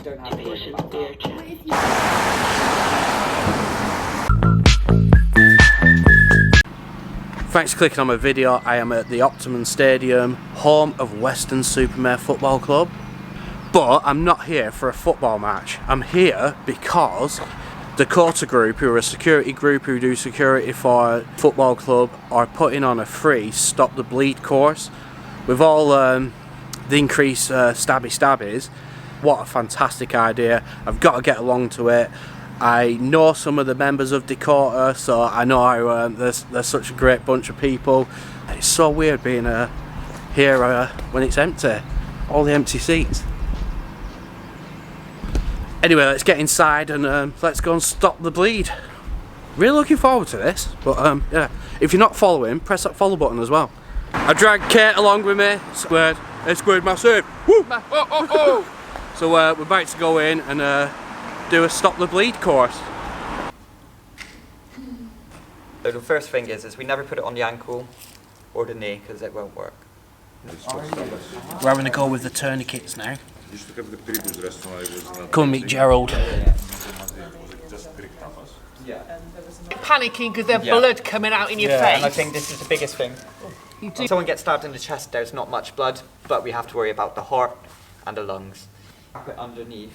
don't have to worry about that. Thanks for clicking on my video. I am at the Optimum Stadium, home of Weston-Super-Mare Football Club. But I'm not here for a football match. I'm here because the Dakota Group, who are a security group who do security for a football club, are putting on a free Stop the Bleed course. With all the increased stabbies, what a fantastic idea. I've got to get along to it. I know some of the members of Dakota, so I know how they're such a great bunch of people. It's so weird being here when it's empty, all the empty seats. Anyway, let's get inside and let's go and stop the bleed. Really looking forward to this, but yeah, if you're not following, press that follow button as well. I dragged Kate along with me. Squared, it's squared massive. Woo! So we're about to go in and do a Stop the Bleed course. So the first thing is we never put it on the ankle or the knee because it won't work. We're having to go with the tourniquets now. Come and meet Gerald. Panicking because there's blood coming out in your face. And I think this is the biggest thing. If someone gets stabbed in the chest, there's not much blood, but we have to worry about the heart and the lungs. Wrap it underneath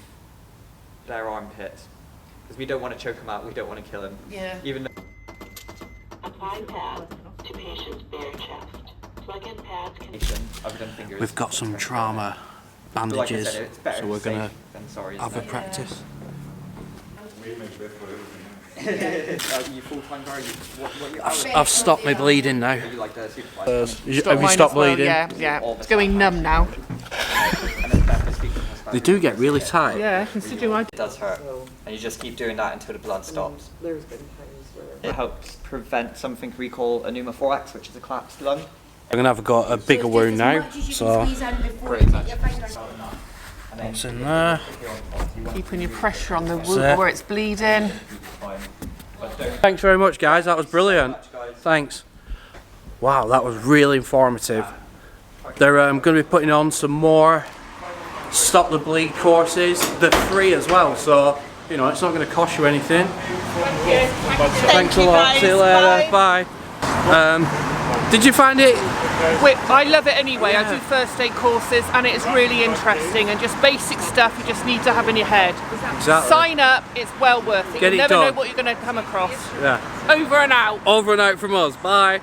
their armpits because we don't want to choke them out, we don't want to kill them. Yeah. Even though apply pad to patient's bare chest. Plug in pads can other than fingers. We've got some trauma bandages, Like I said, it's better so we're safe gonna than sorry, have a isn't it? practice. You full-time guard, what your hours? I've stopped my bleeding now. You like the supervisor? Have you stopped bleeding? Yeah. It's going numb now. And it's better to speak to They do get really tight. Yeah, considering I It does hurt, and you just keep doing that until the blood stops. It helps prevent something we call a pneumothorax, which is a collapsed lung. I'm gonna have a bigger wound now, so Pretty much. what's in there? keeping your pressure on the wound where it's bleeding. Thanks very much, guys. That was brilliant. Thanks. Wow, that was really informative. They're going to be putting on some more Stop the Bleed courses. They're free as well, so you know it's not going to cost you anything. Thanks a lot. See you later. Bye. Did you find it? I love it anyway. I do first aid courses and it's really interesting and just basic stuff you just need to have in your head. Exactly. Sign up, it's well worth it. Get You it never know done. what you're going to come across. Yeah. Over and out. Over and out from us. Bye.